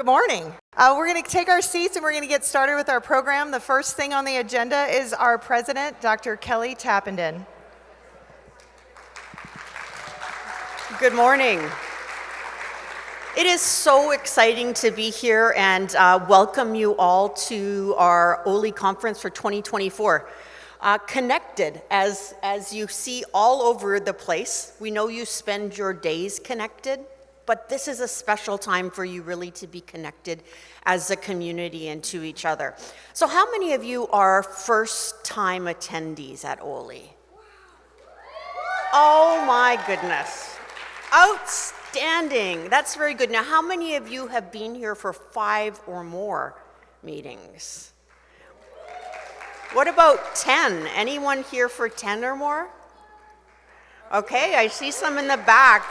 Good morning. We're going to take our seats and we're going to get started with our program. The first thing on the agenda is our president, Dr. Kelly Tappenden. Good morning. It is so exciting to be here and welcome you all to our Oley conference for 2024. Connected, as you see all over the place. We know you spend your days connected, but this is a special time for you really to be connected as a community and to each other. So how many of you are first-time attendees at Oley? Oh my goodness. Outstanding. That's very good. Now, how many of you have been here for 5 or more meetings? What about 10? Anyone here for 10 or more? Okay, I see some in the back.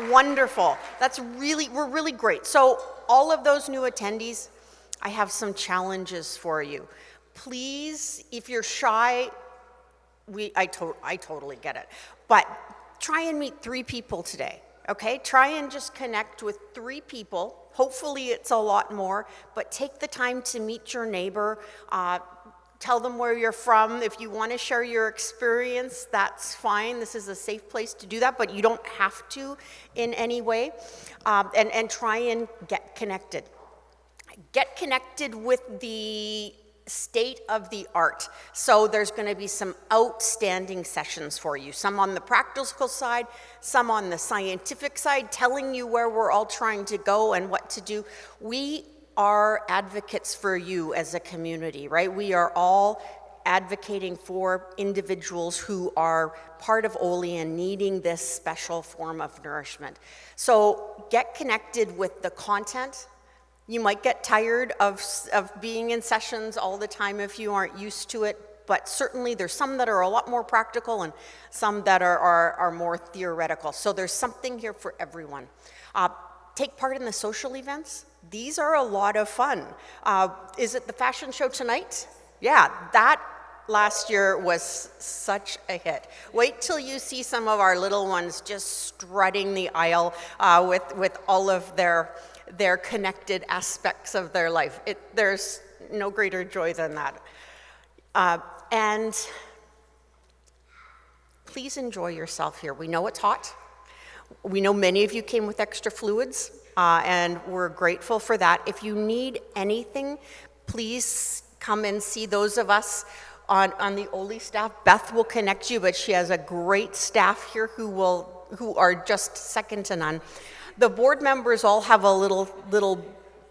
Wonderful. We're really great. So all of those new attendees, I have some challenges for you. Please, if you're shy, I totally get it. But try and meet 3 people today, okay? Try and just connect with 3 people. Hopefully it's a lot more, but take the time to meet your neighbor. Tell them where you're from. If you want to share your experience, that's fine. This is a safe place to do that, but you don't have to in any way. And try and get connected. Get connected with the state of the art. So there's going to be some outstanding sessions for you. Some on the practical side, some on the scientific side, telling you where we're all trying to go and what to do. We are advocates for you as a community, right? We are all advocating for individuals who are part of Oley and needing this special form of nourishment. So get connected with the content. You might get tired of being in sessions all the time if you aren't used to it, but certainly there's some that are a lot more practical and some that are more theoretical. So there's something here for everyone. Take part in the social events. These are a lot of fun. Is it the fashion show tonight? Yeah, that last year was such a hit. Wait till you see some of our little ones just strutting the aisle with all of their connected aspects of their life. There's no greater joy than that. And please enjoy yourself here. We know it's hot. We know many of you came with extra fluids, and we're grateful for that. If you need anything, please come and see those of us on the Oley staff. Beth will connect you, but she has a great staff here who are just second to none. The board members all have a little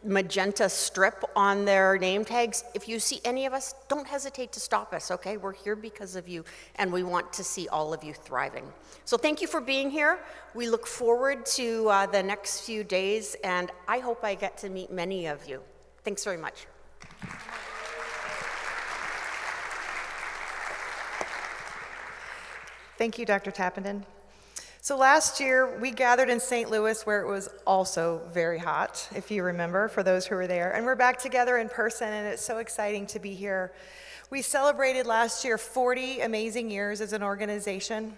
magenta strip on their name tags. If you see any of us, don't hesitate to stop us, okay? We're here because of you, and we want to see all of you thriving. So thank you for being here. We look forward to the next few days, and I hope I get to meet many of you. Thanks very much. Thank you, Dr. Tappenden. So last year, we gathered in St. Louis where it was also very hot, if you remember, for those who were there. And we're back together in person, and it's so exciting to be here. We celebrated last year 40 amazing years as an organization.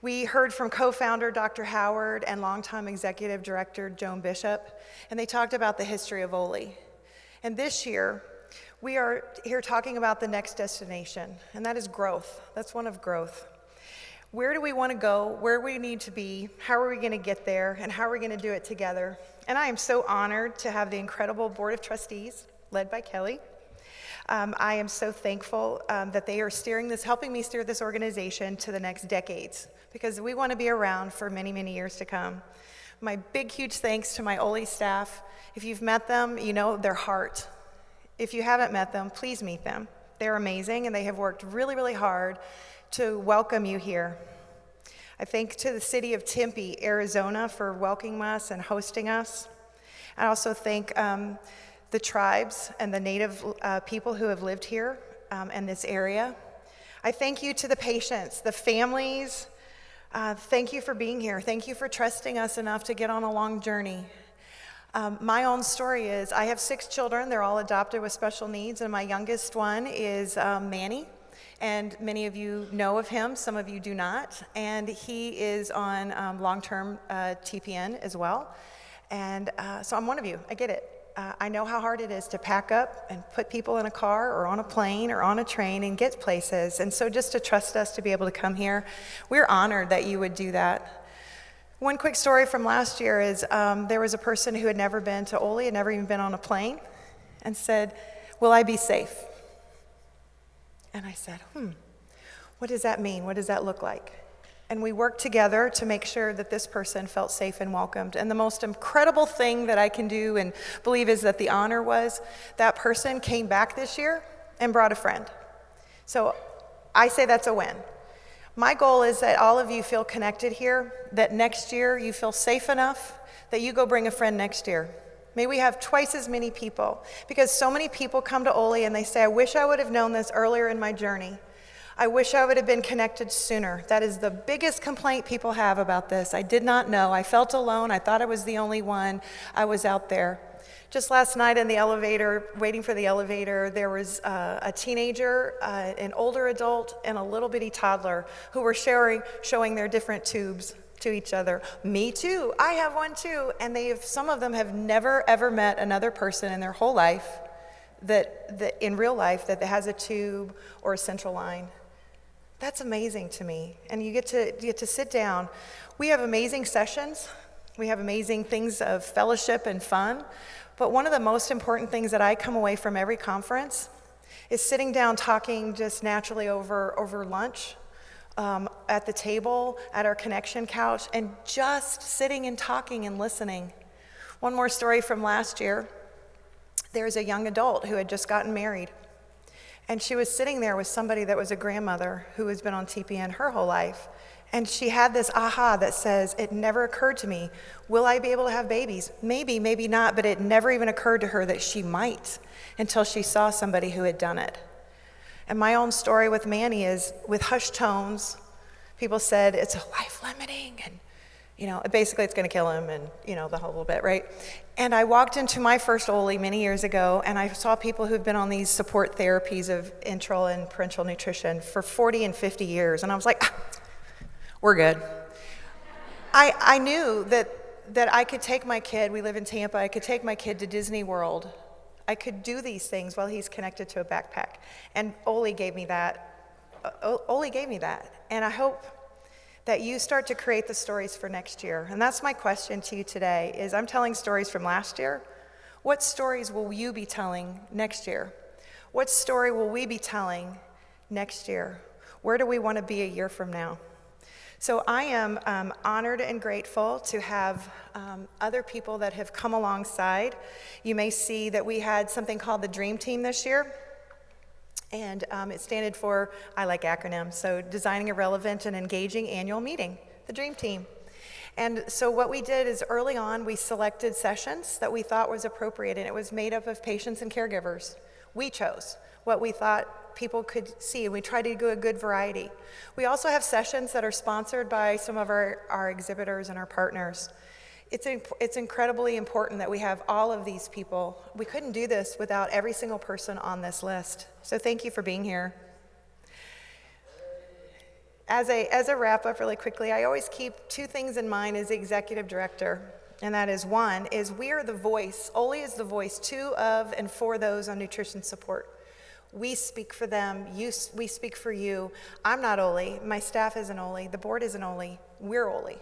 We heard from co-founder Dr. Howard and longtime executive director Joan Bishop, and they talked about the history of Oley. And this year, we are here talking about the next destination, and that is growth. That's one of growth. Where do we want to go? Where do we need to be? How are we going to get there? And how are we going to do it together? And I am so honored to have the incredible board of trustees led by Kelly. I am so thankful that they are helping me steer this organization to the next decades, because we want to be around for many, many years to come. My big, huge thanks to my Oley staff. If you've met them, you know their heart. If you haven't met them, please meet them. They're amazing, and they have worked really, really hard to welcome you here. I thank to the city of Tempe, Arizona, for welcoming us and hosting us. I also thank the tribes and the native people who have lived here in this area. I thank you to the patients, the families. Thank you for being here. Thank you for trusting us enough to get on a long journey. My own story is I have 6 children. They're all adopted with special needs, and my youngest one is Manny. And many of you know of him, some of you do not. And he is on long-term TPN as well. And so I'm one of you, I get it. I know how hard it is to pack up and put people in a car or on a plane or on a train and get places. And so just to trust us to be able to come here, we're honored that you would do that. One quick story from last year is there was a person who had never been to Oley, had never even been on a plane, and said, "Will I be safe?" And I said, what does that mean? What does that look like? And we worked together to make sure that this person felt safe and welcomed. And the most incredible thing that I can do and believe is that the honor was that person came back this year and brought a friend. So I say that's a win. My goal is that all of you feel connected here, that next year you feel safe enough that you go bring a friend next year. May we have twice as many people, because so many people come to Oley and they say, "I wish I would have known this earlier in my journey. I wish I would have been connected sooner." That is the biggest complaint people have about this. I did not know. I felt alone. I thought I was the only one. I was out there. Just last night in the elevator, waiting for the elevator, there was a teenager, an older adult, and a little bitty toddler who were showing their different tubes to each other. Me too, I have one too. And some of them have never ever met another person in their whole life that in real life that has a tube or a central line. That's amazing to me. And you get to sit down. We have amazing sessions. We have amazing things of fellowship and fun. But one of the most important things that I come away from every conference is sitting down talking just naturally over lunch, at the table, at our connection couch, and just sitting and talking and listening. One more story from last year. There's a young adult who had just gotten married. And she was sitting there with somebody that was a grandmother who has been on TPN her whole life. And she had this aha that says, "It never occurred to me, will I be able to have babies? Maybe, maybe not," but it never even occurred to her that she might until she saw somebody who had done it. And my own story with Manny is, with hushed tones, people said it's life-limiting, and basically it's going to kill him, and the whole bit, right? And I walked into my first Oley many years ago, and I saw people who've been on these support therapies of enteral and parenteral nutrition for 40 and 50 years, and I was like, we're good. I knew that I could take my kid, we live in Tampa, I could take my kid to Disney World. I could do these things while he's connected to a backpack. And Oley gave me that. And I hope that you start to create the stories for next year. And that's my question to you today, is I'm telling stories from last year. What stories will you be telling next year? What story will we be telling next year? Where do we want to be a year from now? So I am honored and grateful to have other people that have come alongside. You may see that we had something called the Dream Team this year. And it stands for, I like acronyms, so designing a relevant and engaging annual meeting, the Dream Team. And so what we did is early on, we selected sessions that we thought was appropriate, and it was made up of patients and caregivers. We chose what we thought people could see, and we tried to do a good variety. We also have sessions that are sponsored by some of our exhibitors and our partners. It's incredibly important that we have all of these people. We couldn't do this without every single person on this list. So thank you for being here. As a wrap up really quickly, I always keep two things in mind as the executive director. And that is, one, is we are the voice. Oley is the voice to, of, and for those on nutrition support. We speak for them, we speak for you. I'm not Oley, my staff isn't Oley, the board isn't Oley, we're Oley.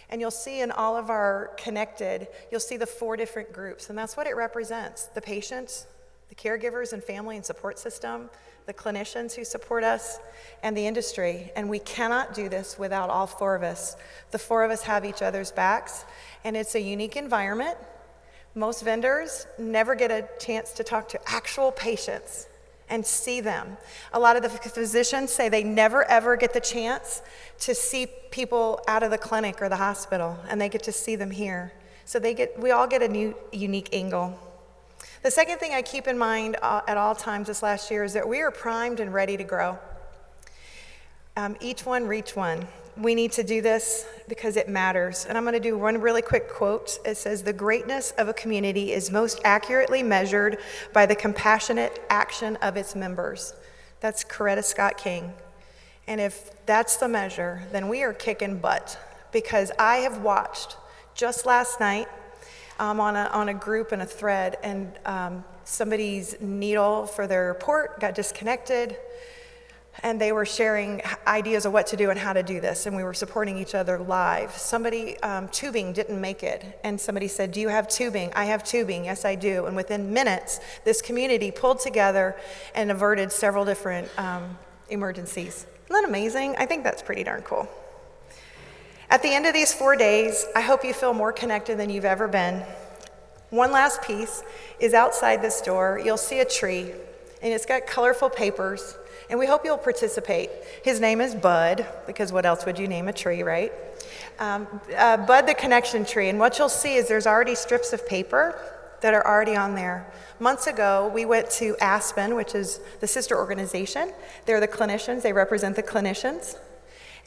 And you'll see in all of our connected, you'll see the 4 different groups, and that's what it represents: the patients, the caregivers and family and support system, the clinicians who support us, and the industry. And we cannot do this without all 4 of us. The 4 of us have each other's backs, and it's a unique environment. Most vendors never get a chance to talk to actual patients and see them. A lot of the physicians say they never ever get the chance to see people out of the clinic or the hospital, and they get to see them here. So we all get a new unique angle. The second thing I keep in mind at all times this last year is that we are primed and ready to grow. Each one reach one. We need to do this because it matters. And I'm going to do one really quick quote. It says, "The greatness of a community is most accurately measured by the compassionate action of its members." That's Coretta Scott King. And if that's the measure, then we are kicking butt, because I have watched, just last night, on a group and a thread, and somebody's needle for their port got disconnected, and they were sharing ideas of what to do and how to do this, and we were supporting each other live. Somebody, tubing didn't make it, and somebody said, do you have tubing? I have tubing, yes I do. And within minutes, this community pulled together and averted several different emergencies. Isn't that amazing? I think that's pretty darn cool. At the end of these 4 days, I hope you feel more connected than you've ever been. One last piece is outside this door. You'll see a tree, and it's got colorful papers, and we hope you'll participate. His name is Bud, because what else would you name a tree, right? Bud the connection tree, and what you'll see is there's already strips of paper that are already on there. Months ago, we went to Aspen, which is the sister organization. They're the clinicians, they represent the clinicians.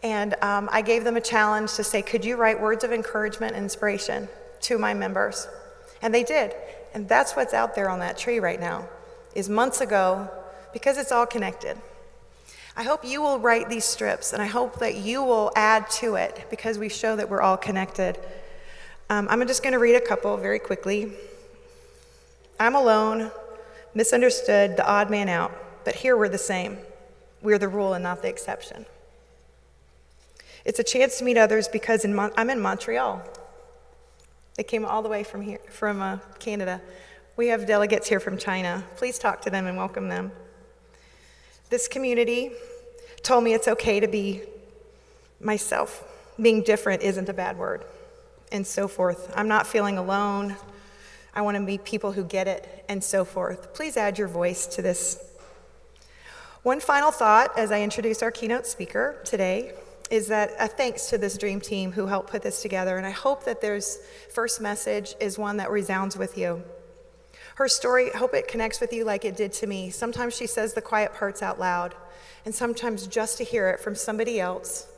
And I gave them a challenge to say, could you write words of encouragement and inspiration to my members? And they did. And that's what's out there on that tree right now, is months ago, because it's all connected. I hope you will write these strips, and I hope that you will add to it, because we show that we're all connected. I'm just going to read a couple very quickly. I'm alone, misunderstood, the odd man out, but here we're the same. We're the rule and not the exception. It's a chance to meet others because I'm in Montreal. They came all the way from here, from Canada. We have delegates here from China. Please talk to them and welcome them. This community told me it's okay to be myself. Being different isn't a bad word, and so forth. I'm not feeling alone. I want to meet people who get it, and so forth. Please add your voice to this. One final thought as I introduce our keynote speaker today is that a thanks to this dream team who helped put this together, and I hope that there's first message is one that resounds with you. Her story, I hope it connects with you like it did to me. Sometimes she says the quiet parts out loud, and sometimes just to hear it from somebody else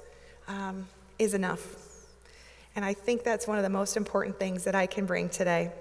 is enough. And I think that's one of the most important things that I can bring today.